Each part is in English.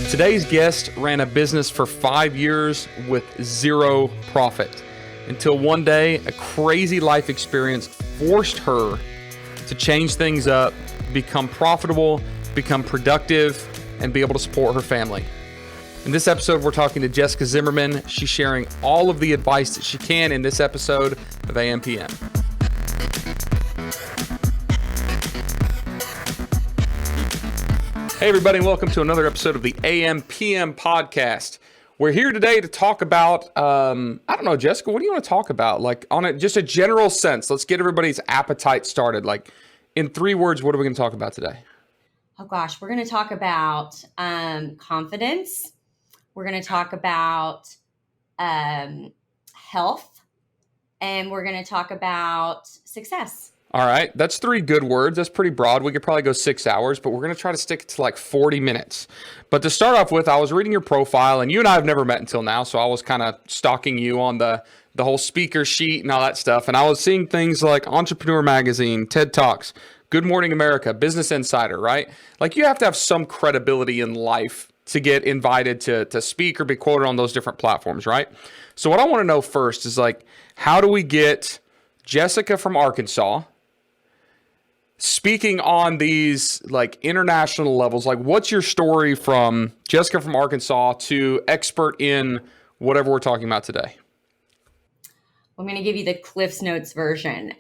Today's guest ran a business for 5 years with zero profit until one day a crazy life experience forced her to change things up, become profitable, become productive, and be able to support her family. In this episode, we're talking to Jessica Zimmerman. She's sharing all of the advice that she can in this episode of AMPM. Hey everybody, and welcome to another episode of the AMPM podcast. We're here today to talk about, I don't know, Jessica, what do you want to talk about? Like just a general sense, let's get everybody's appetite started. Like in 3 words, what are we going to talk about today? Oh gosh, we're going to talk about confidence. We're going to talk about health, and we're going to talk about success. All right, that's 3 good words. That's pretty broad. We could probably go 6 hours, but we're going to try to stick to like 40 minutes. But to start off with, I was reading your profile, and you and I have never met until now, so I was kind of stalking you on the whole speaker sheet and all that stuff. And I was seeing things like Entrepreneur Magazine, TED Talks, Good Morning America, Business Insider, right? Like you have to have some credibility in life to get invited to speak or be quoted on those different platforms, right? So what I want to know first is like, how do we get Jessica from Arkansas speaking on these like international levels? Like what's your story from Jessica from Arkansas to expert in whatever we're talking about today? I'm going to give you the Cliff's Notes version.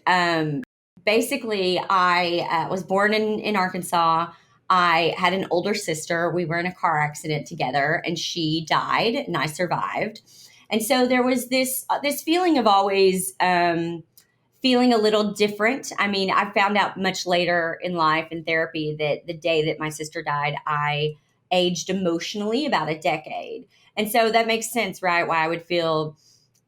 Basically, I was born in Arkansas. I had an older sister. We were in a car accident together and she died and I survived. And so there was this feeling of always feeling a little different. I mean, I found out much later in life in therapy that the day that my sister died, I aged emotionally about a decade. And so that makes sense, right? Why I would feel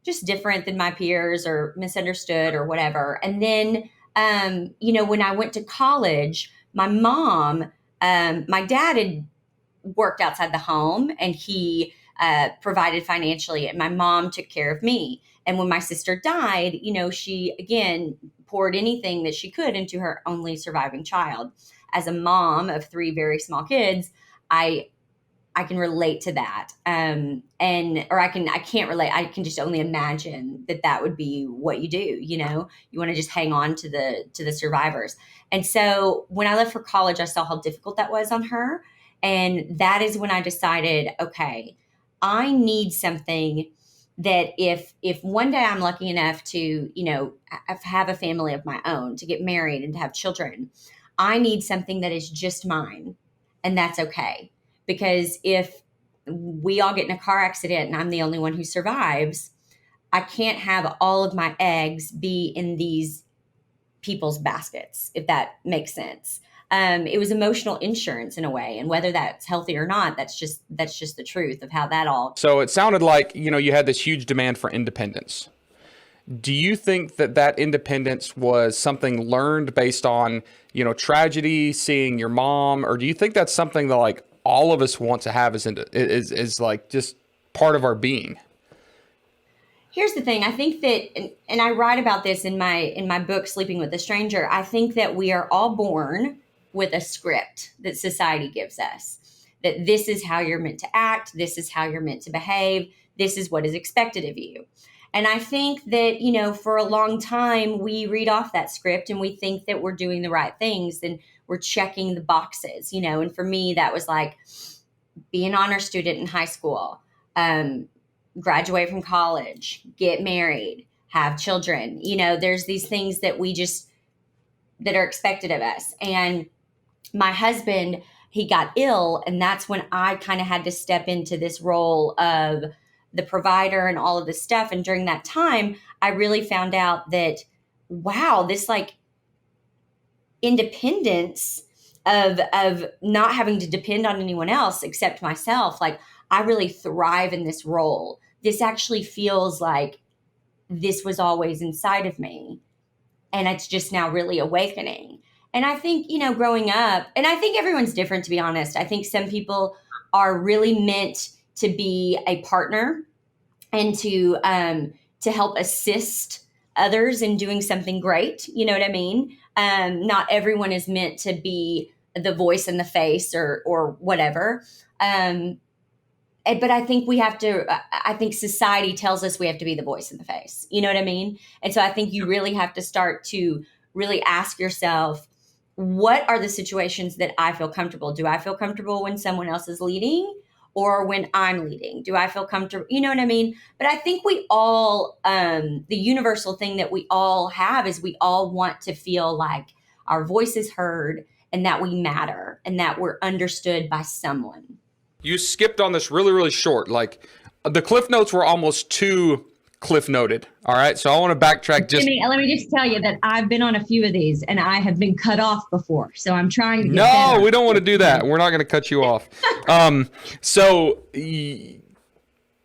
just different than my peers or misunderstood or whatever. And then, when I went to college, my dad had worked outside the home and he provided financially, and my mom took care of me. And when my sister died, she again poured anything that she could into her only surviving child. As a mom of 3 very small kids, I can relate to that. I can't relate. I can just only imagine that would be what you do. You want to just hang on to the survivors. And so when I left for college, I saw how difficult that was on her. And that is when I decided, okay, I need something that if one day I'm lucky enough to, have a family of my own, to get married and to have children, I need something that is just mine. And that's okay. Because if we all get in a car accident and I'm the only one who survives, I can't have all of my eggs be in these people's baskets, if that makes sense. It was emotional insurance in a way. And whether that's healthy or not, that's just the truth of how that all. So it sounded like, you had this huge demand for independence. Do you think that independence was something learned based on, tragedy, seeing your mom, or do you think that's something that like all of us want to have is like just part of our being? Here's the thing. I think that, and I write about this in my book, Sleeping with a Stranger, I think that we are all born with a script that society gives us, that this is how you're meant to act. This is how you're meant to behave. This is what is expected of you. And I think that, for a long time, we read off that script and we think that we're doing the right things and we're checking the boxes, and for me, that was like be an honor student in high school, graduate from college, get married, have children. There's these things that that are expected of us. And my husband, he got ill, and that's when I kind of had to step into this role of the provider and all of this stuff. And during that time, I really found out that, wow, this like independence of not having to depend on anyone else except myself. Like I really thrive in this role. This actually feels like this was always inside of me. And it's just now really awakening. And I think, growing up, and I think everyone's different, to be honest. I think some people are really meant to be a partner and to help assist others in doing something great. You know what I mean? Not everyone is meant to be the voice in the face or whatever. but I think we have to, I think society tells us we have to be the voice in the face. You know what I mean? And so I think you really have to start to really ask yourself, what are the situations that I feel comfortable? Do I feel comfortable when someone else is leading or when I'm leading? Do I feel comfortable? You know what I mean? But I think we all, the universal thing that we all have is we all want to feel like our voice is heard and that we matter and that we're understood by someone. You skipped on this really, really short. Like the cliff notes were almost too cliff noted. All right. So I want to backtrack just. Jimmy, let me just tell you that I've been on a few of these and I have been cut off before. So I'm trying to get No, better. we don't want to do that. We're not going to cut you off.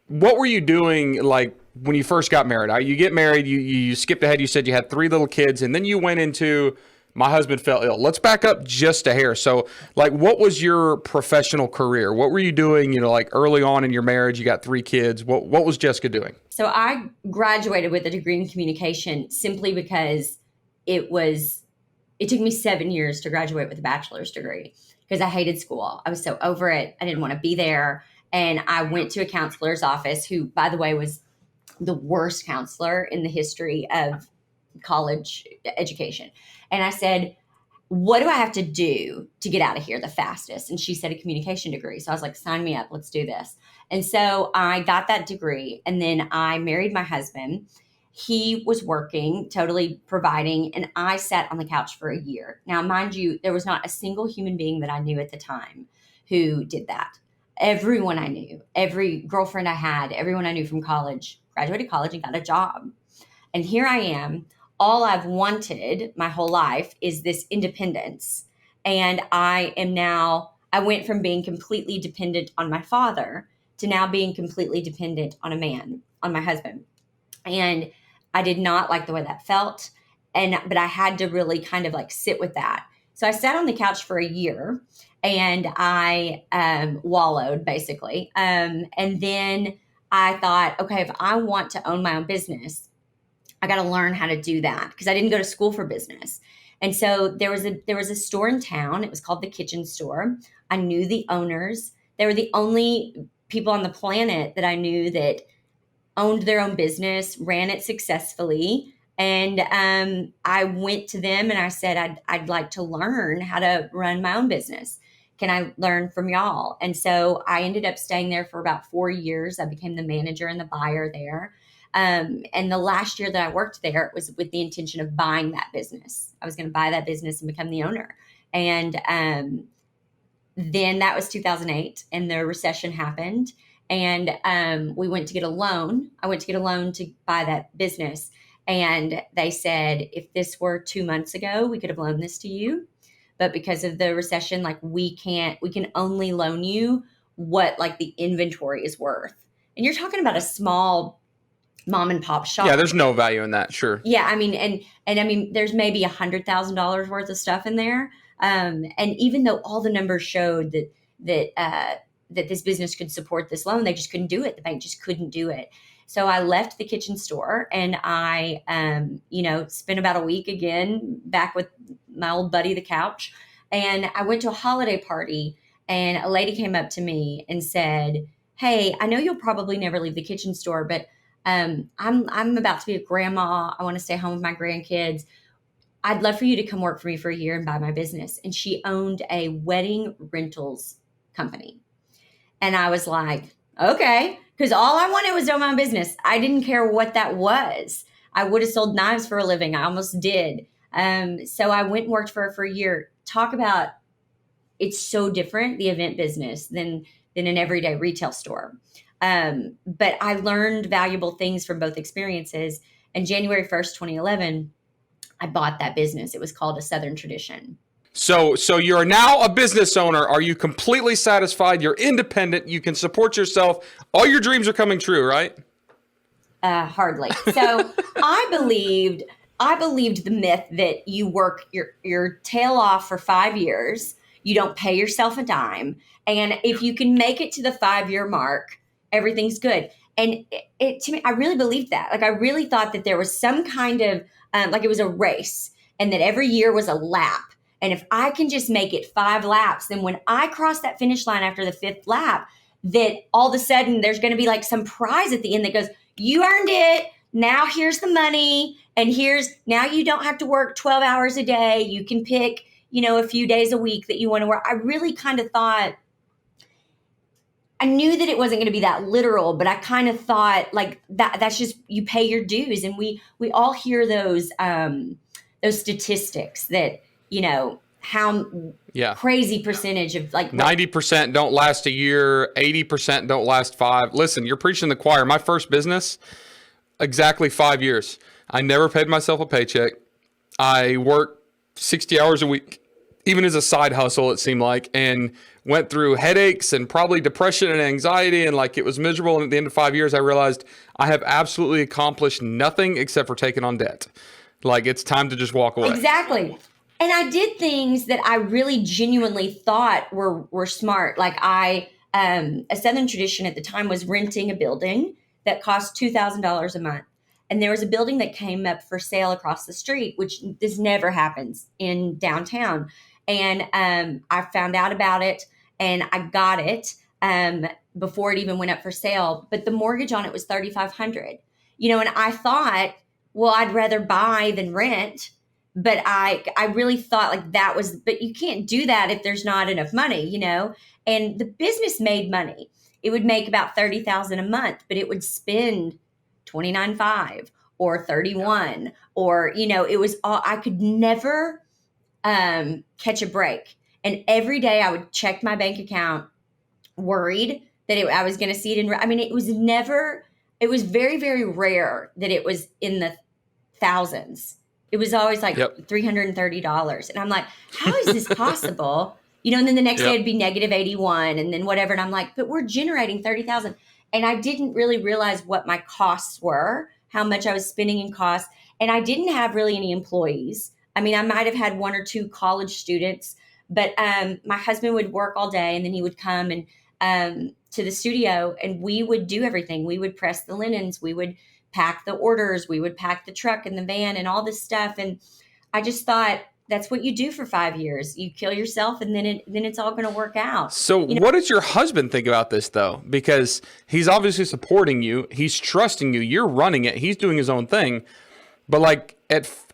What were you doing like when you first got married? You get married, you skipped ahead. You said you had 3 little kids and then you went into my husband fell ill. Let's back up just a hair. So like, what was your professional career? What were you doing? You know, like early on in your marriage, you got 3 kids. What was Jessica doing? So I graduated with a degree in communication simply because it took me 7 years to graduate with a bachelor's degree because I hated school. I was so over it. I didn't want to be there. And I went to a counselor's office who, by the way, was the worst counselor in the history of college education. And I said, what do I have to do to get out of here the fastest? And she said, a communication degree. So I was like, sign me up. Let's do this. And so I got that degree and then I married my husband. He was working, totally providing, and I sat on the couch for a year. Now, mind you, there was not a single human being that I knew at the time who did that. Everyone I knew, every girlfriend I had, everyone I knew from college, graduated college and got a job. And here I am. All I've wanted my whole life is this independence. And I went from being completely dependent on my father to now being completely dependent on a man, on my husband. And I did not like the way that felt. But I had to really kind of like sit with that. So I sat on the couch for a year and I wallowed basically. And then I thought, okay, if I want to own my own business, I got to learn how to do that because I didn't go to school for business. And so there was a store in town. It was called the Kitchen Store. I knew the owners. They were the only people on the planet that I knew that owned their own business, ran it successfully. And I went to them and I said, I'd like to learn how to run my own business. Can I learn from y'all? And so I ended up staying there for about 4 years. I became the manager and the buyer there. And the last year that I worked there, it was with the intention of buying that business. I was going to buy that business and become the owner. And then that was 2008 and the recession happened. And we went to get a loan. I went to get a loan to buy that business. And they said, if this were 2 months ago, we could have loaned this to you. But because of the recession, like we can only loan you what like the inventory is worth. And you're talking about a small mom and pop shop. Yeah, there's no value in that. Sure. Yeah, I mean, and I mean, there's maybe $100,000 worth of stuff in there. And even though all the numbers showed that this business could support this loan, they just couldn't do it. The bank just couldn't do it. So I left the Kitchen Store and I, spent about a week again back with my old buddy, the couch. And I went to a holiday party and a lady came up to me and said, hey, I know you'll probably never leave the Kitchen Store, but I'm about to be a grandma. I want to stay home with my grandkids. I'd love for you to come work for me for a year and buy my business. And she owned a wedding rentals company. And I was like, okay, because all I wanted was to own my own business. I didn't care what that was. I would have sold knives for a living. I almost did. So I went and worked for her for a year. Talk about, it's so different, the event business, than an everyday retail store. But I learned valuable things from both experiences. And January 1st, 2011, I bought that business. It was called A Southern Tradition. So you're now a business owner. Are you completely satisfied? You're independent. You can support yourself. All your dreams are coming true, right? Hardly. So I believed the myth that you work your tail off for 5 years. You don't pay yourself a dime. And if you can make it to the 5-year mark, everything's good. And it to me, I really believed that. Like I really thought that there was some kind of, like it was a race and that every year was a lap. And if I can just make it 5 laps, then when I cross that finish line after the 5th lap, that all of a sudden there's going to be like some prize at the end that goes, you earned it. Now here's the money. And now you don't have to work 12 hours a day. You can pick, a few days a week that you want to work. I really kind of thought, I knew that it wasn't going to be that literal, but I kind of thought like that's just, you pay your dues. And we all hear those statistics that, how crazy percentage of like 90% don't last a year, 80% don't last 5. Listen, you're preaching the choir. My first business, exactly 5 years. I never paid myself a paycheck. I worked 60 hours a week, even as a side hustle, it seemed like, and went through headaches and probably depression and anxiety, and like it was miserable. And at the end of 5 years, I realized I have absolutely accomplished nothing except for taking on debt. Like, it's time to just walk away. Exactly. And I did things that I really genuinely thought were smart. Like a Southern tradition at the time was renting a building that cost $2,000 a month. And there was a building that came up for sale across the street, which this never happens in downtown. And I found out about it and I got it before it even went up for sale. But the mortgage on it was $3,500. And I thought, well, I'd rather buy than rent. But I really thought like that was, but you can't do that if there's not enough money, and the business made money. It would make about $30,000 a month, but it would spend $29,500 or $31,000 or, it was all, I could never catch a break. And every day I would check my bank account worried that I was going to see it it was very, very rare that it was in the thousands. It was always like $330. And I'm like, how is this possible? And then the next day it'd be negative 81 and then whatever. And I'm like, but we're generating 30,000. And I didn't really realize what my costs were, how much I was spending in costs. And I didn't have really any employees. I mean, I might've had 1 or 2 college students, but my husband would work all day and then he would come and to the studio and we would do everything. We would press the linens. We would pack the orders, we would pack the truck and the van and all this stuff. And I just thought that's what you do for 5 years. You kill yourself and then it's all going to work out. So what does your husband think about this though? Because he's obviously supporting you. He's trusting you. You're running it. He's doing his own thing. But like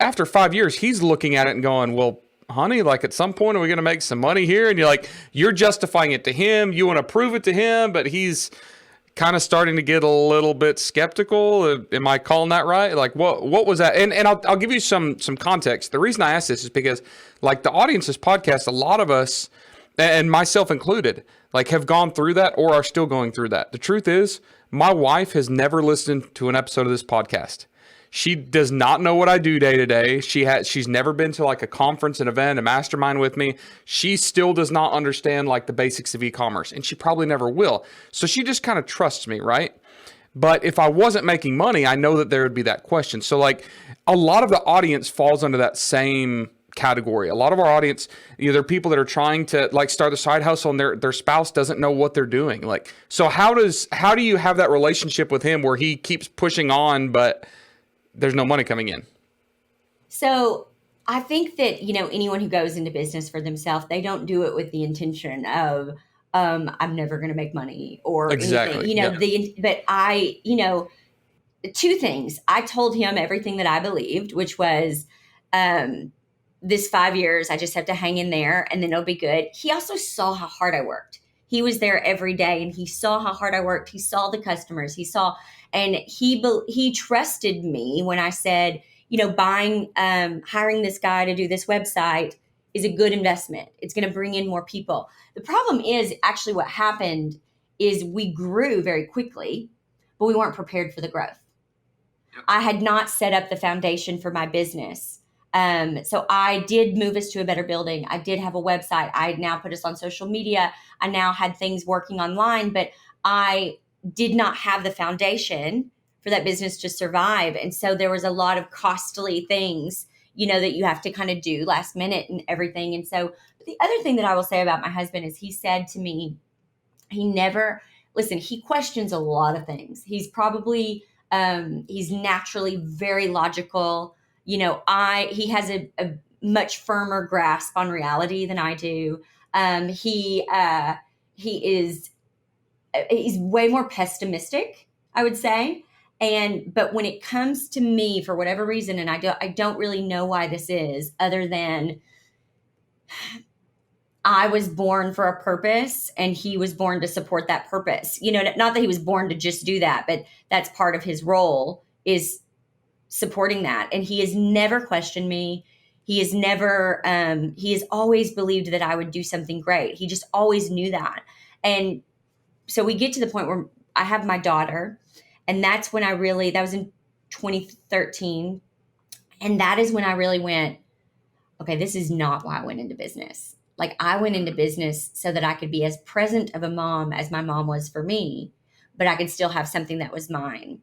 after 5 years, he's looking at it and going, well, honey, like at some point, are we going to make some money here? And you're justifying it to him. You want to prove it to him, but he's kind of starting to get a little bit skeptical. Am I calling that right? Like what was that? And I'll give you some context. The reason I ask this is because like the audience's podcast, a lot of us, and myself included, like have gone through that or are still going through that. The truth is my wife has never listened to an episode of this podcast. She does not know what I do day to day. She's never been to like a conference, an event, a mastermind with me. She still does not understand like the basics of e-commerce, and she probably never will. So she just kind of trusts me, right? But if I wasn't making money, I know that there would be that question. So like a lot of the audience falls under that same category. A lot of our audience, they're people that are trying to like start a side hustle and their spouse doesn't know what they're doing. Like, so how do you have that relationship with him where he keeps pushing on, but there's no money coming in? So I think that, anyone who goes into business for themselves, they don't do it with the intention of, I'm never going to make money or exactly. anything, but I, 2 things. I told him everything that I believed, which was, this 5 years, I just have to hang in there and then it'll be good. He also saw how hard I worked. He was there every day and he saw how hard I worked. He saw the customers. And he trusted me when I said, hiring this guy to do this website is a good investment. It's going to bring in more people. The problem is actually what happened is we grew very quickly, but we weren't prepared for the growth. I had not set up the foundation for my business. So I did move us to a better building. I did have a website. I now put us on social media. I now had things working online, but I did not have the foundation for that business to survive. And so there was a lot of costly things, that you have to kind of do last minute and everything. And so the other thing that I will say about my husband is he said to me, he questions a lot of things. He's probably, he's naturally very logical. He has a much firmer grasp on reality than I do. He is he's way more pessimistic, I would say. But when it comes to me, for whatever reason, and I don't really know why this is, other than I was born for a purpose and he was born to support that purpose. Not that he was born to just do that, but that's part of his role, is supporting that. And he has never questioned me. He has always believed that I would do something great. He just always knew that. And so we get to the point where I have my daughter, and that's when that was in 2013. And that is when I really went, okay, this is not why I went into business. Like, I went into business so that I could be as present of a mom as my mom was for me, but I could still have something that was mine.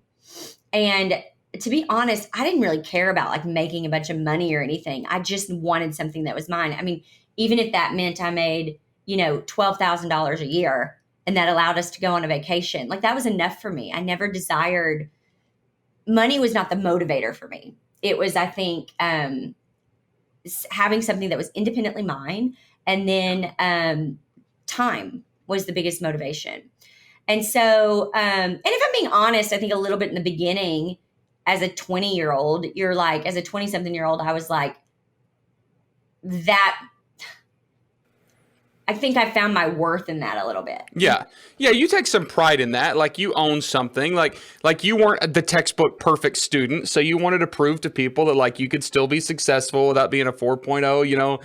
And to be honest, I didn't really care about like making a bunch of money or anything. I just wanted something that was mine. I mean, even if that meant I made, $12,000 a year and that allowed us to go on a vacation, like that was enough for me. I never desired, money was not the motivator for me. It was, I think, having something that was independently mine. And then time was the biggest motivation. And so, and if I'm being honest, I think a little bit in the beginning, as a 20-year-old, as a 20-something-year-old, I was like, that, I think I found my worth in that a little bit. Yeah. Yeah, you take some pride in that. Like, you own something. Like you weren't the textbook perfect student, so you wanted to prove to people that like you could still be successful without being a 4.0,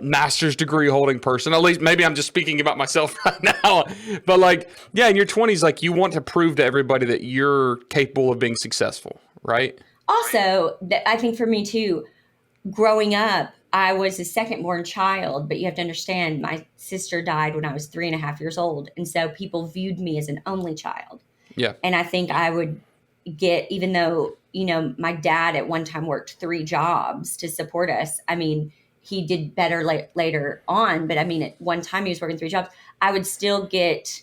master's degree holding person. At least maybe I'm just speaking about myself right now. But like, yeah, in your 20s, like you want to prove to everybody that you're capable of being successful, right? Also, I think for me too, growing up, I was a second born child, but you have to understand, my sister died when I was 3.5 years old. And so people viewed me as an only child. Yeah. And I think I would get, even though, my dad at one time worked 3 jobs to support us. I mean, he did better later on, but I mean, at one time he was working 3 jobs. I would still get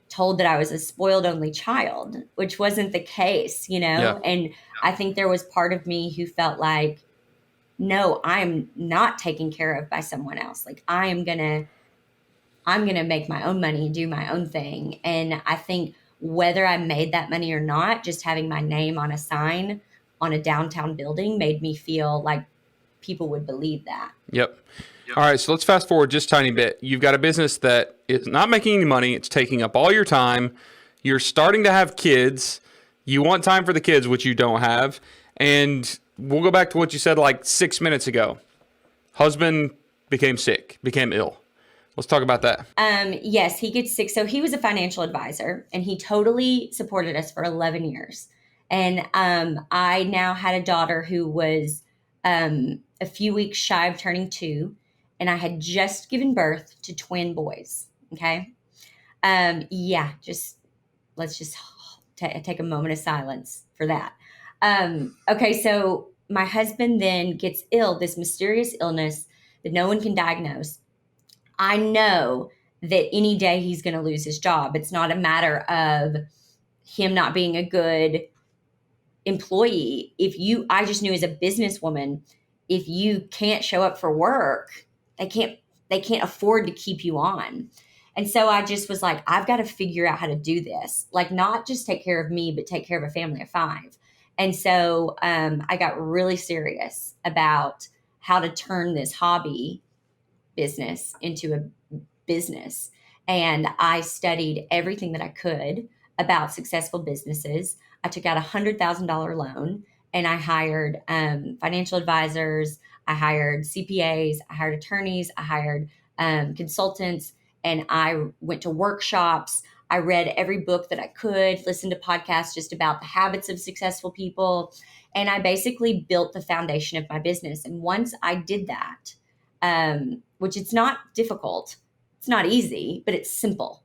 told that I was a spoiled only child, which wasn't the case, Yeah. And I think there was part of me who felt like, no, I'm not taken care of by someone else. Like, I'm going to make my own money and do my own thing. And I think whether I made that money or not, just having my name on a sign on a downtown building made me feel like people would believe that. Yep. All right, so let's fast forward just a tiny bit. You've got a business that is not making any money. It's taking up all your time. You're starting to have kids. You want time for the kids, which you don't have. And we'll go back to what you said like 6 minutes ago. Husband became ill. Let's talk about that. Yes, he gets sick. So he was a financial advisor, and he totally supported us for 11 years. And I now had a daughter who was a few weeks shy of turning 2, and I had just given birth to twin boys. Okay. Let's just take a moment of silence for that. Okay. So my husband then gets ill, this mysterious illness that no one can diagnose. I know that any day he's going to lose his job. It's not a matter of him not being a good employee. I just knew as a businesswoman, if you can't show up for work, they can't afford to keep you on. And so I just was like, I've got to figure out how to do this. Like, not just take care of me, but take care of a family of 5. And so I got really serious about how to turn this hobby business into a business. And I studied everything that I could about successful businesses. I took out $100,000 loan, and I hired financial advisors. I hired CPAs. I hired attorneys. I hired consultants, and I went to workshops. I read every book that I could, listened to podcasts just about the habits of successful people. And I basically built the foundation of my business. And once I did that, which it's not difficult, it's not easy, but it's simple.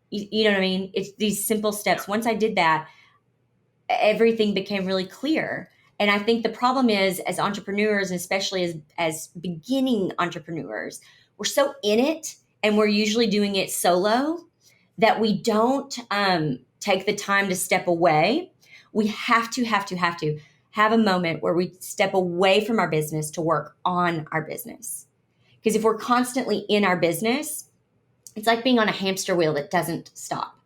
You know what I mean? It's these simple steps. Once I did that, everything became really clear. And I think the problem is, as entrepreneurs, and especially as beginning entrepreneurs, we're so in it, and we're usually doing it solo, that we don't take the time to step away. We have to have a moment where we step away from our business to work on our business. Because if we're constantly in our business, It's like being on a hamster wheel that doesn't stop.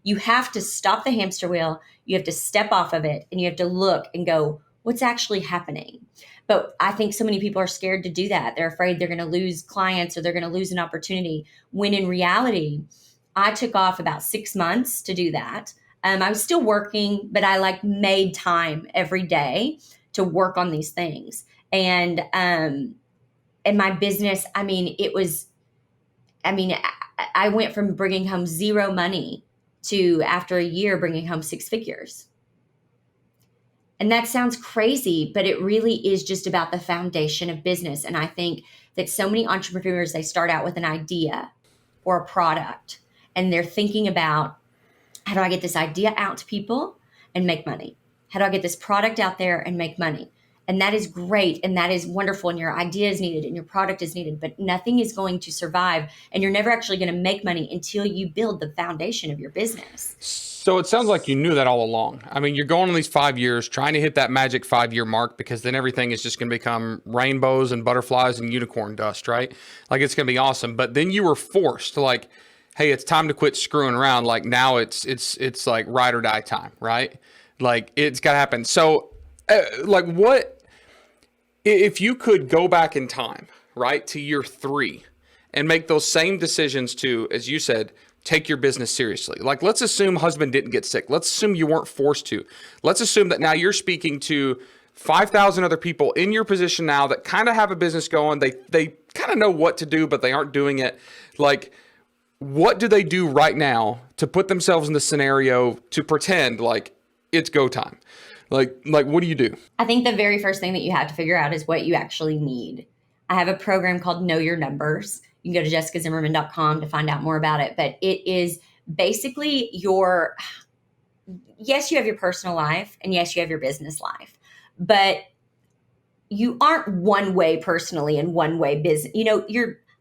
You have to stop the hamster wheel. You have to step off of it and you have to look and go, what's actually happening? But I think so many people are scared to do that. They're afraid they're going to lose clients or they're going to lose an opportunity. When in reality, I took off about 6 months to do that. I was still working, but I like made time every day to work on these things. And my business, I mean, I went from bringing home zero money to after a year bringing home six figures. And that sounds crazy, but it really is just about the foundation of business. And I think that so many entrepreneurs, they start out with an idea or a product, and they're thinking about, how do I get this idea out to people and make money? How do I get this product out there and make money? And that is great. And that is wonderful. And your idea is needed and your product is needed, but nothing is going to survive. And you're never actually going to make money until you build the foundation of your business. So it sounds like you knew that all along. I mean, you're going on these 5 years, trying to hit that magic 5 year mark, because then everything is just going to become rainbows and butterflies and unicorn dust, right? Like, it's going to be awesome. But then you were forced to, like, hey, it's time to quit screwing around. Like, now it's like ride or die time, right? Like, it's got to happen. So like, what if you could go back in time, right, to year 3 and make those same decisions to, as you said, take your business seriously? Like, let's assume husband didn't get sick. Let's assume you weren't forced to. Let's assume that now you're speaking to 5,000 other people in your position now that kind of have a business going. They kind of know what to do, but they aren't doing it. Like, what do they do right now to put themselves in the scenario to pretend like it's go time? Like what do you do? I think the very first thing that you have to figure out is what you actually need. I have a program called Know Your Numbers. You can go to jessicazimmerman.com to find out more about it. But it is basically yes, you have your personal life and yes, you have your business life, but you aren't one way personally and one way business.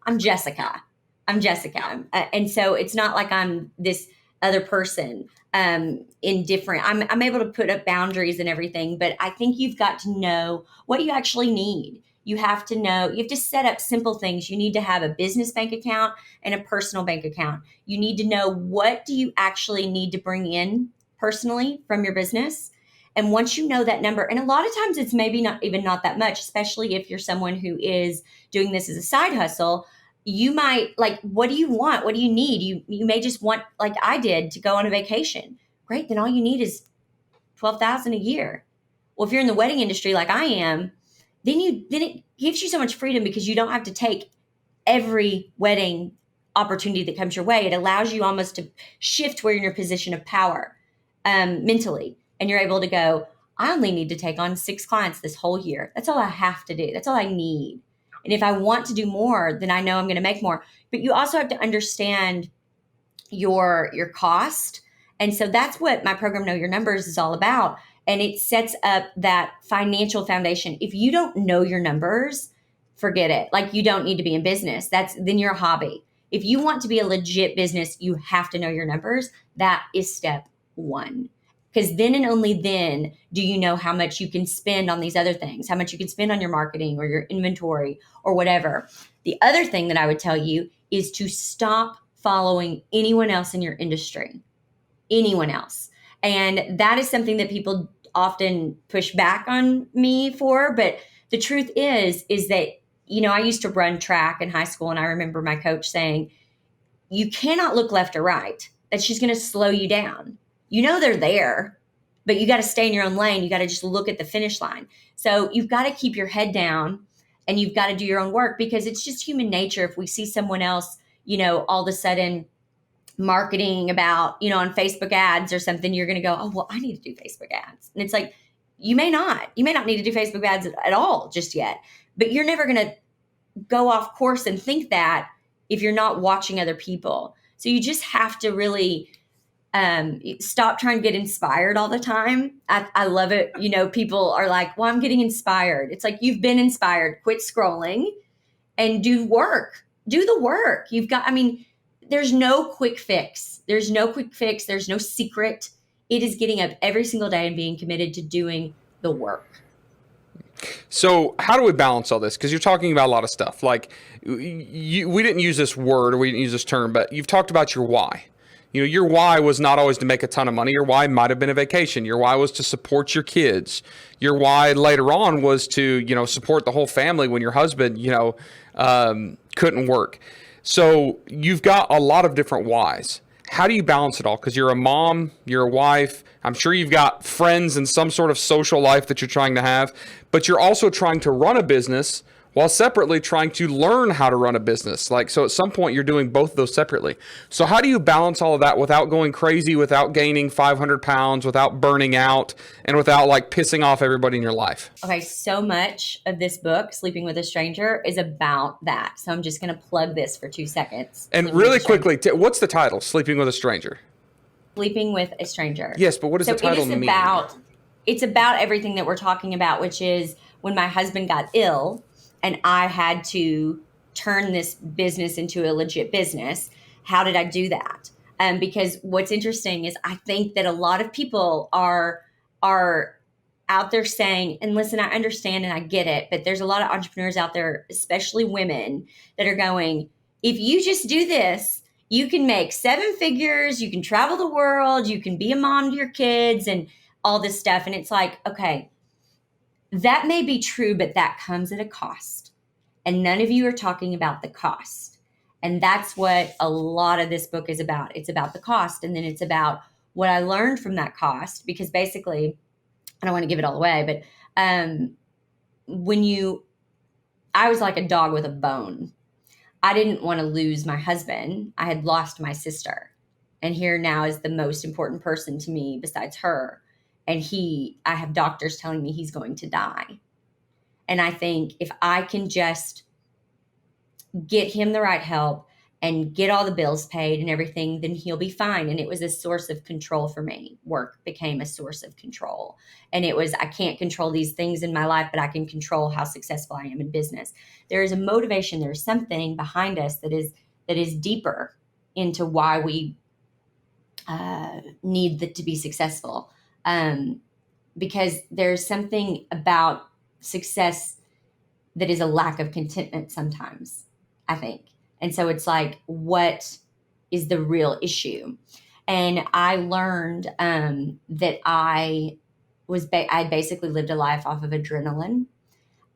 I'm Jessica. And so it's not like I'm this other person in different. I'm able to put up boundaries and everything, but I think you've got to know what you actually need. You have to set up simple things. You need to have a business bank account and a personal bank account. You need to know, what do you actually need to bring in personally from your business? And once you know that number, and a lot of times it's maybe not that much, especially if you're someone who is doing this as a side hustle. You might, like, what do you want? What do you need? You may just want, like I did, to go on a vacation. Great. Then all you need is $12,000 a year. Well, if you're in the wedding industry like I am, then it gives you so much freedom, because you don't have to take every wedding opportunity that comes your way. It allows you almost to shift where you're in your position of power mentally. And you're able to go, I only need to take on 6 clients this whole year. That's all I have to do. That's all I need. And if I want to do more, then I know I'm going to make more. But you also have to understand your cost. And so that's what my program, Know Your Numbers, is all about. And it sets up that financial foundation. If you don't know your numbers, forget it. Like, you don't need to be in business. Then you're a hobby. If you want to be a legit business, you have to know your numbers. That is step 1. Because then and only then do you know how much you can spend on these other things, how much you can spend on your marketing or your inventory or whatever. The other thing that I would tell you is to stop following anyone else in your industry, anyone else. And that is something that people often push back on me for. But the truth is that, I used to run track in high school, and I remember my coach saying, you cannot look left or right. That she's going to slow you down. They're there, but you got to stay in your own lane. You got to just look at the finish line. So you've got to keep your head down and you've got to do your own work, because it's just human nature. If we see someone else, all of a sudden marketing about, on Facebook ads or something, you're going to go, oh, well, I need to do Facebook ads. And it's like, you may not need to do Facebook ads at all just yet, but you're never going to go off course and think that if you're not watching other people. So you just have to really stop trying to get inspired all the time. I love it. People are like, well, I'm getting inspired. It's like, you've been inspired. Quit scrolling and do the work. There's no quick fix. There's no secret. It is getting up every single day and being committed to doing the work. So how do we balance all this? Because you're talking about a lot of stuff. Like we didn't use this word or we didn't use this term, but you've talked about your why. You know, your why was not always to make a ton of money. Your why might have been a vacation. Your why was to support your kids. Your why later on was to, support the whole family when your husband, couldn't work. So you've got a lot of different whys. How do you balance it all? Because you're a mom, you're a wife. I'm sure you've got friends and some sort of social life that you're trying to have, but you're also trying to run a business while separately trying to learn how to run a business. So at some point you're doing both of those separately. So how do you balance all of that without going crazy, without gaining 500 pounds, without burning out, and without pissing off everybody in your life? Okay, so much of this book, Sleeping with a Stranger, is about that. So I'm just going to plug this for 2 seconds. And really quickly, what's the title? Sleeping with a Stranger. Sleeping with a Stranger. Yes, but what does the title mean? It's about everything that we're talking about, which is when my husband got ill and I had to turn this business into a legit business. How did I do that? Because what's interesting is I think that a lot of people are out there saying, and listen, I understand and I get it, but there's a lot of entrepreneurs out there, especially women, that are going, if you just do this, you can make 7 figures, you can travel the world, you can be a mom to your kids and all this stuff. And it's like, okay, that may be true, but that comes at a cost. And none of you are talking about the cost. And that's what a lot of this book is about. It's about the cost. And then it's about what I learned from that cost, because basically, I don't want to give it all away, but I was like a dog with a bone. I didn't want to lose my husband. I had lost my sister. And here now is the most important person to me besides her. And I have doctors telling me he's going to die. And I think if I can just get him the right help and get all the bills paid and everything, then he'll be fine. And it was a source of control for me. Work became a source of control. And it was, I can't control these things in my life, but I can control how successful I am in business. There is a motivation. There's something behind us that is deeper into why we need to be successful. Because there's something about success that is a lack of contentment sometimes, I think. And so it's like, what is the real issue? And I learned that I basically lived a life off of adrenaline.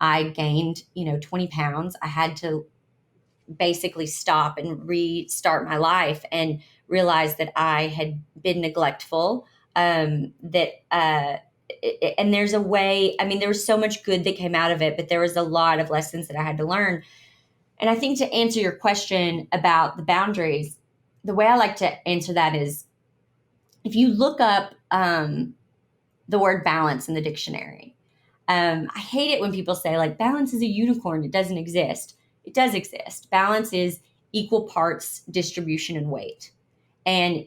I gained, 20 pounds. I had to basically stop and restart my life and realize that I had been neglectful. And there's a way, there was so much good that came out of it, but there was a lot of lessons that I had to learn. And I think to answer your question about the boundaries, the way I like to answer that is if you look up the word balance in the dictionary, I hate it when people say balance is a unicorn. It doesn't exist. It does exist. Balance is equal parts distribution and weight. And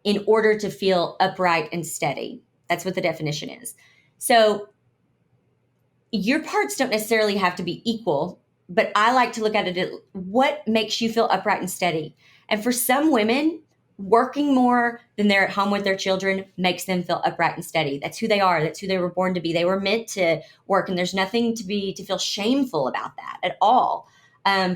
in order to feel upright and steady, that's what the definition is. So your parts don't necessarily have to be equal, but I like to look at it at what makes you feel upright and steady. And for some women, working more than they're at home with their children makes them feel upright and steady. That's who they are. That's who they were born to be. They were meant to work, and there's nothing to feel shameful about that at all.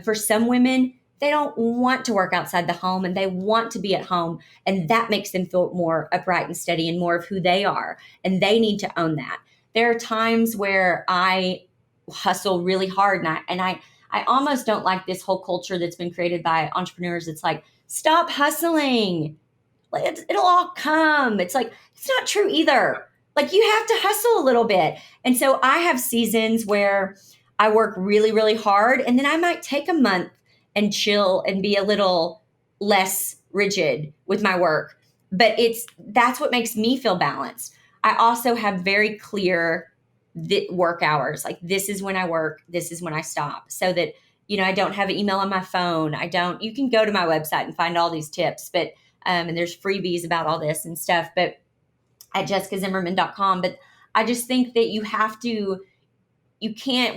For some women, they don't want to work outside the home and they want to be at home, and that makes them feel more upright and steady and more of who they are. And they need to own that. There are times where I hustle really hard and I almost don't like this whole culture that's been created by entrepreneurs. It's like, stop hustling. It'll all come. It's like, it's not true either. You have to hustle a little bit. And so I have seasons where I work really, really hard, and then I might take a month and chill and be a little less rigid with my work. But that's what makes me feel balanced. I also have very clear work hours. This is when I work, this is when I stop, so that, I don't have an email on my phone. You can go to my website and find all these tips, but, and there's freebies about all this and stuff, but at jessicazimmerman.com. But I just think that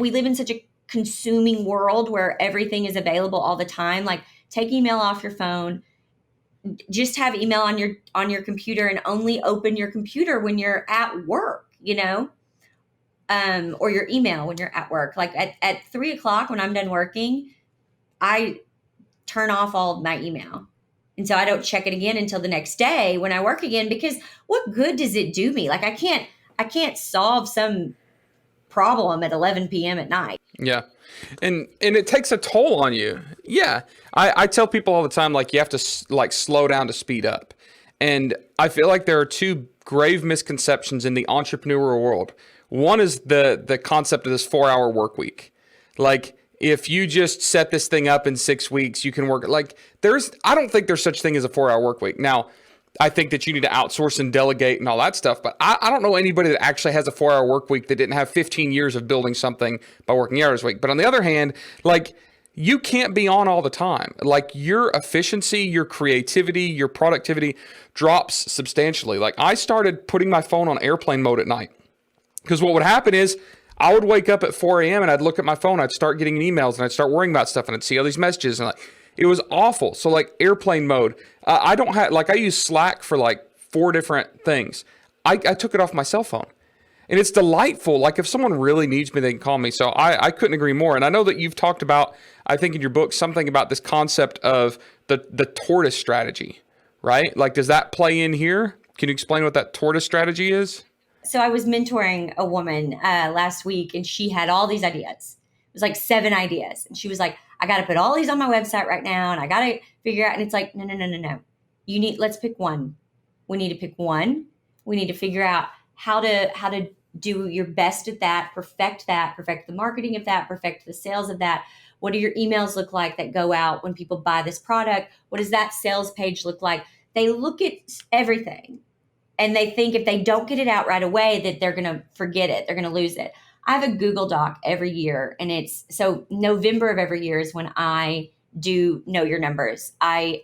we live in such a consuming world where everything is available all the time. Take email off your phone, just have email on your computer, and only open your computer when you're at work, or your email when you're at work. Like at 3 o'clock when I'm done working, I turn off all of my email. And so I don't check it again until the next day when I work again, because what good does it do me? Like I can't solve some problem at 11 p.m. at night. Yeah. And it takes a toll on you. Yeah. I tell people all the time, like, you have to like slow down to speed up. And I feel like there are two grave misconceptions in the entrepreneurial world. One is the concept of this 4-hour work week. Like, if you just set this thing up in 6 weeks, you can work like I don't think there's such thing as a 4-hour work week. Now, I think that you need to outsource and delegate and all that stuff, but I don't know anybody that actually has a 4-hour work week that didn't have 15 years of building something by working hours a week. But on the other hand, like, you can't be on all the time. Like, your efficiency, your creativity, your productivity drops substantially. Like, I started putting my phone on airplane mode at night, because what would happen is I would wake up at 4 a.m. and I'd look at my phone, I'd start getting emails, and I'd start worrying about stuff, and I'd see all these messages, and like, it was awful. So like, airplane mode. I don't have, like, I use Slack for like 4 different things. I took it off my cell phone, and it's delightful. Like, if someone really needs me, they can call me. So I couldn't agree more. And I know that you've talked about, I think in your book, something about this concept of the tortoise strategy, right? Like, does that play in here? Can you explain what that tortoise strategy is? So I was mentoring a woman last week, and she had all these ideas. It was like 7 ideas. And she was like, I got to put all these on my website right now, and I got to figure out. And it's like, no. Let's pick one. We need to pick one. We need to figure out how to do your best at that, perfect the marketing of that, perfect the sales of that. What do your emails look like that go out when people buy this product? What does that sales page look like? They look at everything, and they think if they don't get it out right away, that they're going to forget it. They're going to lose it. I have a Google Doc every year, and it's so November of every year is when I do Know Your Numbers. I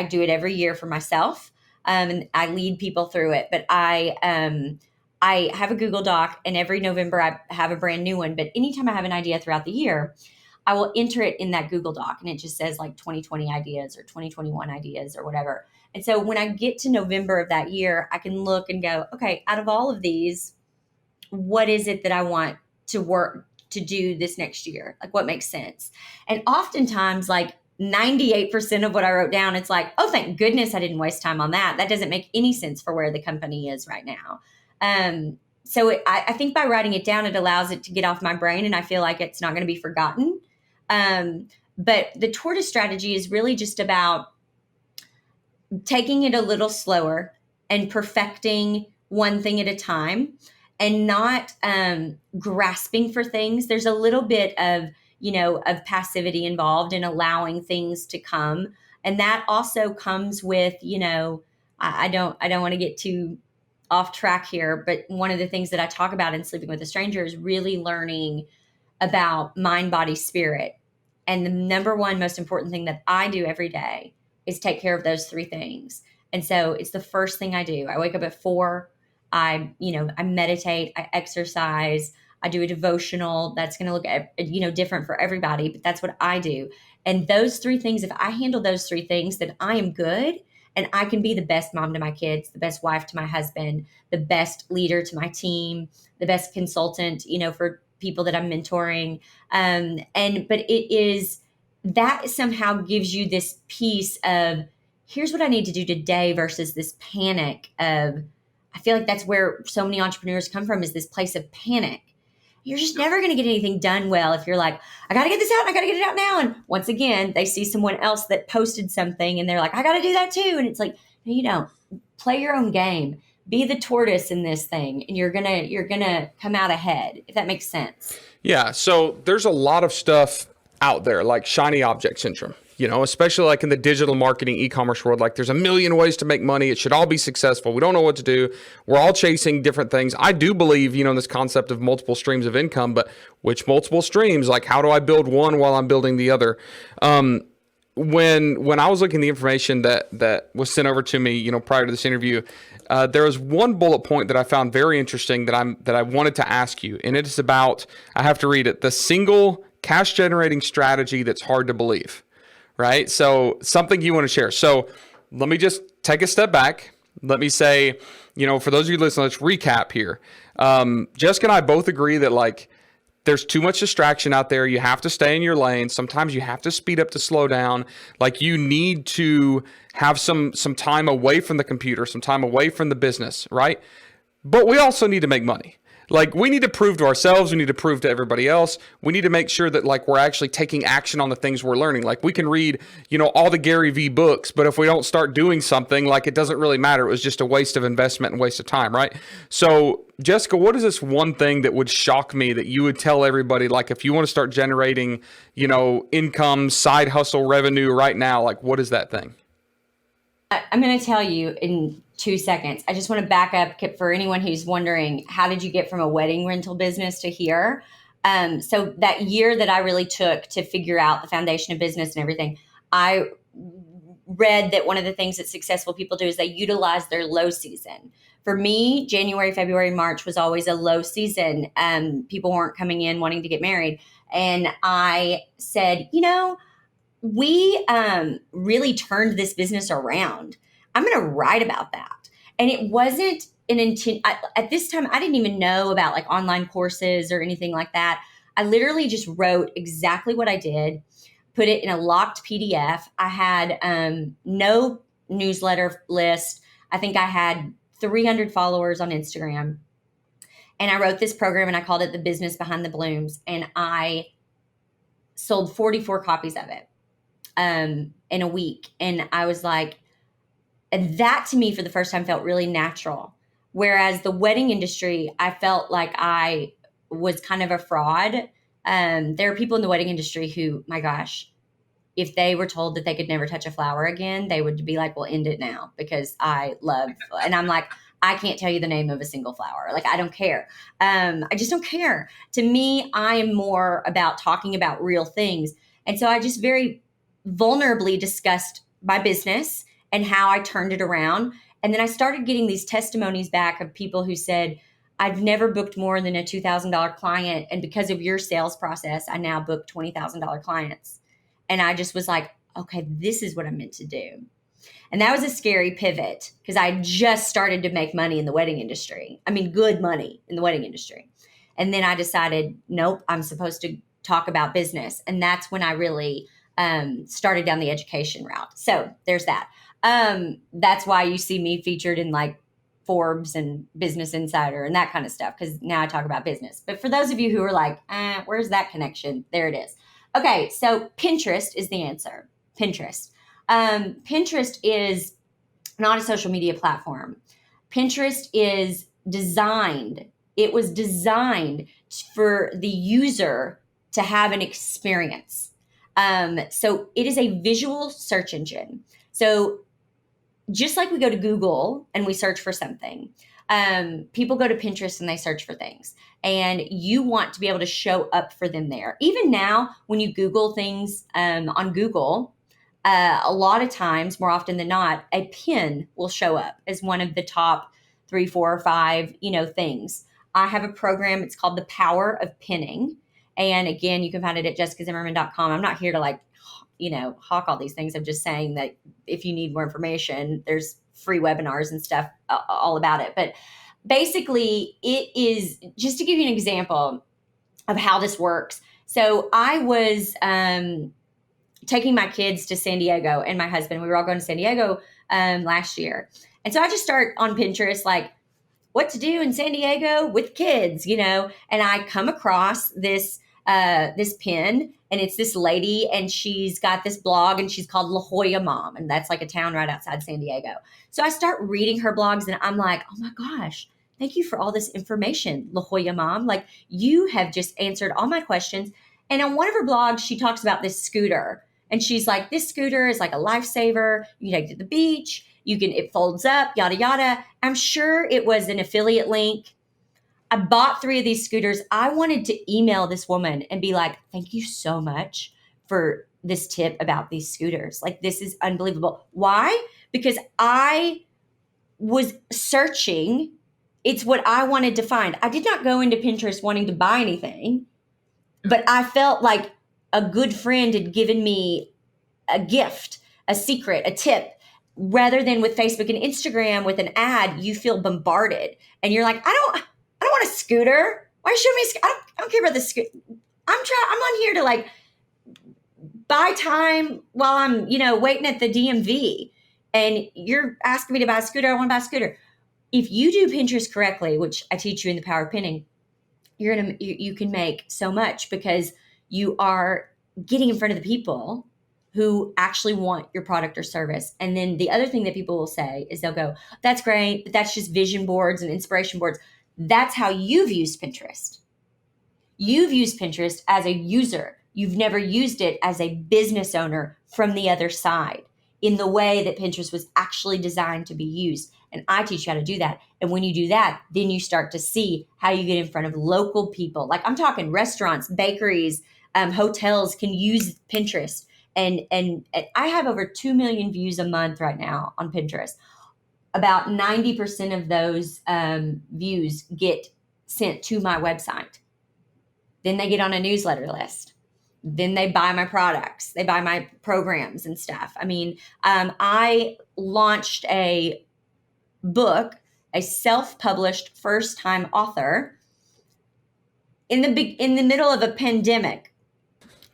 do it every year for myself, and I lead people through it. But I have a Google Doc, and every November I have a brand new one. But anytime I have an idea throughout the year, I will enter it in that Google Doc, and it just says like 2020 ideas or 2021 ideas or whatever. And so when I get to November of that year, I can look and go, okay, out of all of these, what is it that I want to work to do this next year? Like, what makes sense? And oftentimes, like 98% of what I wrote down, it's like, oh, thank goodness I didn't waste time on that. That doesn't make any sense for where the company is right now. I think by writing it down, it allows it to get off my brain, and I feel like it's not going to be forgotten. But the tortoise strategy is really just about taking it a little slower and perfecting one thing at a time, and not grasping for things. There's a little bit of passivity involved in allowing things to come. And that also comes with, I don't want to get too off track here, but one of the things that I talk about in Sleeping with a Stranger is really learning about mind, body, spirit. And the number one most important thing that I do every day is take care of those 3 things. And so it's the first thing I do. I wake up at 4. I meditate, I exercise, I do a devotional. That's going to look, different for everybody, but that's what I do. And those 3 things, if I handle those 3 things, then I am good, and I can be the best mom to my kids, the best wife to my husband, the best leader to my team, the best consultant, for people that I'm mentoring. But it is, that somehow gives you this piece of, here's what I need to do today, versus this panic of, I feel like that's where so many entrepreneurs come from, is this place of panic. You're just never going to get anything done well if you're like, I got to get this out. I got to get it out now. And once again, they see someone else that posted something, and they're like, I got to do that too. And it's like, no, you don't. Play your own game. Be the tortoise in this thing, and you're gonna come out ahead, if that makes sense. Yeah. So there's a lot of stuff out there, like shiny object syndrome, especially like in the digital marketing e-commerce world. Like, there's a million ways to make money. It should all be successful. We don't know what to do. We're all chasing different things. I do believe, in this concept of multiple streams of income, but which multiple streams? Like, how do I build one while I'm building the other? When I was looking at the information that was sent over to me, prior to this interview, there was one bullet point that I found very interesting that I wanted to ask you, and it is about, I have to read it, the single cash generating strategy that's hard to believe, right? So something you want to share. So let me just take a step back. Let me say, for those of you listening, let's recap here. Jessica and I both agree that like there's too much distraction out there. You have to stay in your lane. Sometimes you have to speed up to slow down. Like you need to have some time away from the computer, some time away from the business, right? But we also need to make money. Like we need to prove to ourselves, we need to prove to everybody else. We need to make sure that like we're actually taking action on the things we're learning. Like we can read, all the Gary V books, but if we don't start doing something, like it doesn't really matter. It was just a waste of investment and waste of time, right? So, Jessica, what is this one thing that would shock me that you would tell everybody, like if you want to start generating, income, side hustle revenue right now, like what is that thing? I'm going to tell you in 2 seconds. I just want to back up for anyone who's wondering, how did you get from a wedding rental business to here? So that year that I really took to figure out the foundation of business and everything, I read that one of the things that successful people do is they utilize their low season. For me, January, February, March was always a low season. People weren't coming in wanting to get married. And I said, we really turned this business around. I'm going to write about that. And it wasn't an intent. At this time, I didn't even know about like online courses or anything like that. I literally just wrote exactly what I did, put it in a locked PDF. I had no newsletter list. I think I had 300 followers on Instagram. And I wrote this program and I called it The Business Behind the Blooms. And I sold 44 copies of it in a week. And I was like, and that to me for the first time felt really natural. Whereas the wedding industry, I felt like I was kind of a fraud. There are people in the wedding industry who, my gosh, if they were told that they could never touch a flower again, they would be like, well, end it now because I love, and I'm like, I can't tell you the name of a single flower. Like, I don't care. I just don't care. To me, I am more about talking about real things. And so I just very vulnerably discussed my business and how I turned it around. And then I started getting these testimonies back of people who said, I've never booked more than a $2,000 client. And because of your sales process, I now book $20,000 clients. And I just was like, okay, this is what I'm meant to do. And that was a scary pivot because I just started to make money in the wedding industry. I mean, good money in the wedding industry. And then I decided, nope, I'm supposed to talk about business. And that's when I really started down the education route. So there's that. That's why you see me featured in like Forbes and Business Insider and that kind of stuff, because now I talk about business. But for those of you who are like, where's that connection? There it is. Okay, so Pinterest is the answer. Pinterest. Pinterest is not a social media platform. Pinterest is it was designed for the user to have an experience. So it is a visual search engine. So just like we go to Google and we search for something, people go to Pinterest and they search for things. And you want to be able to show up for them there. Even now, when you Google things on Google, a lot of times, more often than not, a pin will show up as one of the top 3, 4, or 5, things. I have a program. It's called The Power of Pinning. And again, you can find it at jessicazimmerman.com. I'm not here to hawk all these things. I'm just saying that if you need more information, there's free webinars and stuff all about it. But basically, it is, just to give you an example of how this works. So I was taking my kids to San Diego and my husband. We were all going to San Diego last year. And so I just start on Pinterest, like, what to do in San Diego with kids, and I come across this pin, and it's this lady, and she's got this blog, and she's called La Jolla Mom, and that's like a town right outside San Diego. So I start reading her blogs, and I'm like, oh my gosh, thank you for all this information, La Jolla Mom. Like, you have just answered all my questions. And on one of her blogs, she talks about this scooter, and she's like, this scooter is like a lifesaver. You can take it to the beach. It folds up, yada, yada. I'm sure it was an affiliate link. I bought 3 of these scooters. I wanted to email this woman and be like, thank you so much for this tip about these scooters. Like, this is unbelievable. Why? Because I was searching. It's what I wanted to find. I did not go into Pinterest wanting to buy anything, but I felt like a good friend had given me a gift, a secret, a tip. rather than with Facebook and Instagram with an ad, you feel bombarded and you're like, I don't want a scooter. Why show me? I don't care about the scooter. I'm on here to like buy time while I'm, waiting at the DMV, and you're asking me to buy a scooter. I want to buy a scooter. If you do Pinterest correctly, which I teach you in the power of pinning, you can make so much because you are getting in front of the people who actually want your product or service. And then the other thing that people will say is they'll go, that's great, but that's just vision boards and inspiration boards. That's how you've used Pinterest. You've used Pinterest as a user. You've never used it as a business owner from the other side in the way that Pinterest was actually designed to be used. And I teach you how to do that. And when you do that, then you start to see how you get in front of local people. Like I'm talking restaurants, bakeries, hotels can use Pinterest. And I have over 2 million views a month right now on Pinterest. About 90% of those views get sent to my website. Then they get on a newsletter list. Then they buy my products. They buy my programs and stuff. I mean, I launched a book, a self-published first-time author in the middle of a pandemic,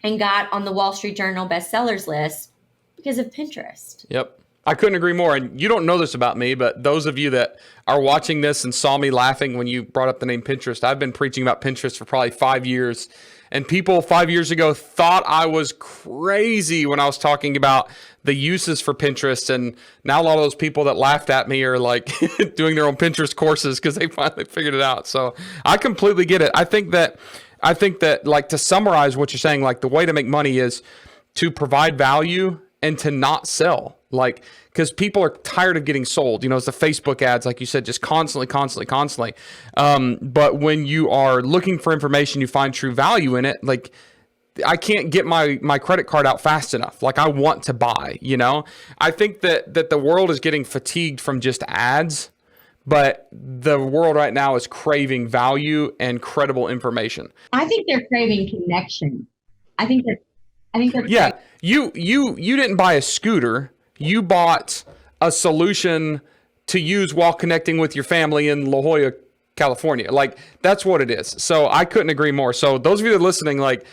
and got on the Wall Street Journal bestsellers list because of Pinterest. Yep. I couldn't agree more. And you don't know this about me, but those of you that are watching this and saw me laughing when you brought up the name Pinterest, I've been preaching about Pinterest for probably 5 years. And people 5 years ago thought I was crazy when I was talking about the uses for Pinterest. And now a lot of those people that laughed at me are like doing their own Pinterest courses because they finally figured it out. So I completely get it. I think that like, to summarize what you're saying, like the way to make money is to provide value and to not sell. Like, because people are tired of getting sold. It's the Facebook ads, like you said, just constantly. But when you are looking for information, you find true value in it. Like, I can't get my credit card out fast enough. Like, I want to buy, I think that the world is getting fatigued from just ads, but the world right now is craving value and credible information. I think they're craving connection. I think they're yeah. You didn't buy a scooter. You bought a solution to use while connecting with your family in La Jolla, California. Like, that's what it is. So I couldn't agree more. So those of you that are listening, like,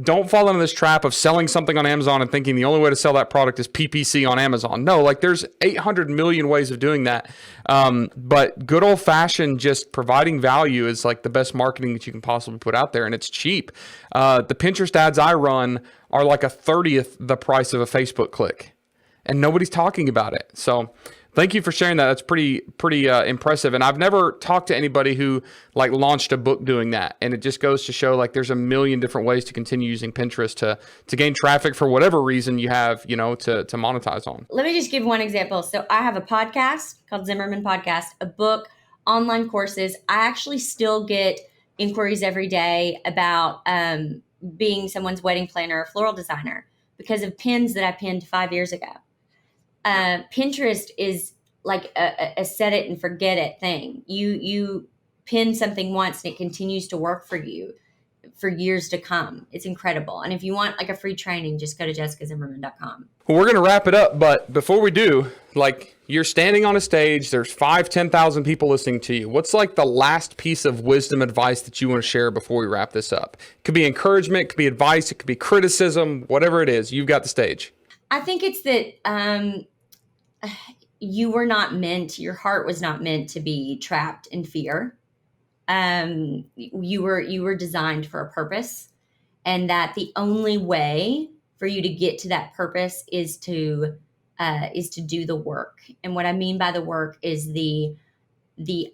don't fall into this trap of selling something on Amazon and thinking the only way to sell that product is PPC on Amazon. No, like there's 800 million ways of doing that. But good old fashioned just providing value is like the best marketing that you can possibly put out there. And it's cheap. The Pinterest ads I run are like a 30th the price of a Facebook click, and nobody's talking about it. So thank you for sharing that. That's pretty impressive. And I've never talked to anybody who like launched a book doing that. And it just goes to show like there's a million different ways to continue using Pinterest to gain traffic for whatever reason you have, to monetize on. Let me just give one example. So I have a podcast called Zimmerman Podcast, a book, online courses. I actually still get inquiries every day about being someone's wedding planner or floral designer because of pins that I pinned 5 years ago. Pinterest is like a set it and forget it thing. You pin something once and it continues to work for you for years to come. It's incredible. And if you want like a free training, just go to jessicazimmerman.com. Well, we're going to wrap it up. But before we do, like you're standing on a stage, there's 10,000 people listening to you. What's like the last piece of wisdom advice that you want to share before we wrap this up? It could be encouragement, it could be advice, it could be criticism, whatever it is, you've got the stage. I think it's that your heart was not meant to be trapped in fear. You were designed for a purpose, and that the only way for you to get to that purpose is to do the work. And what I mean by the work is the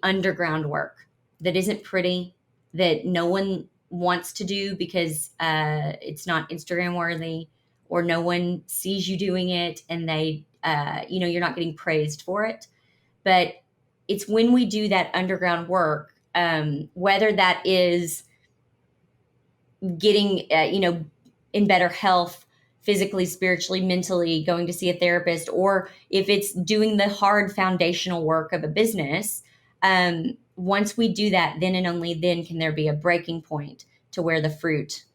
underground work that isn't pretty, that no one wants to do because it's not Instagram worthy, or no one sees you doing it and they, you're not getting praised for it. But it's when we do that underground work, whether that is getting, in better health, physically, spiritually, mentally, going to see a therapist, or if it's doing the hard foundational work of a business, once we do that, then and only then can there be a breaking point to where the fruit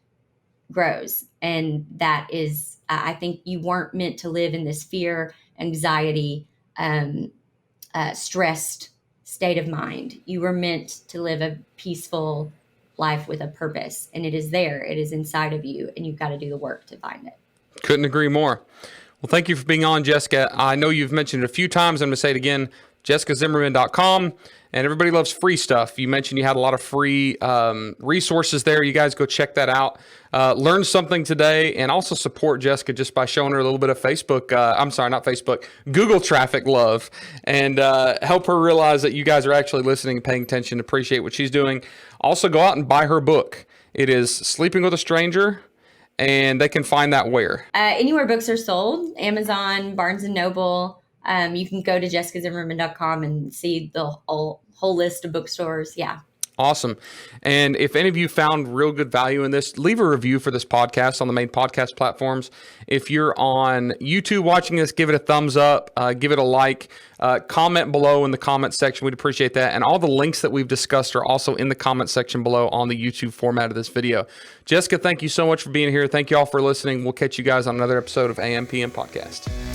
grows. And that is, I think you weren't meant to live in this fear, anxiety, stressed state of mind. You were meant to live a peaceful life with a purpose, and it is there. It is inside of you, and you've got to do the work to find it. Couldn't agree more. Well, thank you for being on, Jessica. I know you've mentioned it a few times. I'm going to say it again, jessicazimmerman.com. And everybody loves free stuff. You mentioned you had a lot of free resources there. You guys go check that out. Learn something today, and also support Jessica just by showing her a little bit of Google traffic love, and help her realize that you guys are actually listening and paying attention, appreciate what she's doing. Also, go out and buy her book. It is Sleeping with a Stranger, and they can find that where? Anywhere books are sold, Amazon, Barnes & Noble. You can go to jessicazimmerman.com and see the whole list of bookstores. Yeah. Awesome. And if any of you found real good value in this, leave a review for this podcast on the main podcast platforms. If you're on YouTube watching this, give it a thumbs up, give it a like, comment below in the comment section. We'd appreciate that. And all the links that we've discussed are also in the comment section below on the YouTube format of this video. Jessica, thank you so much for being here. Thank you all for listening. We'll catch you guys on another episode of AM/PM Podcast.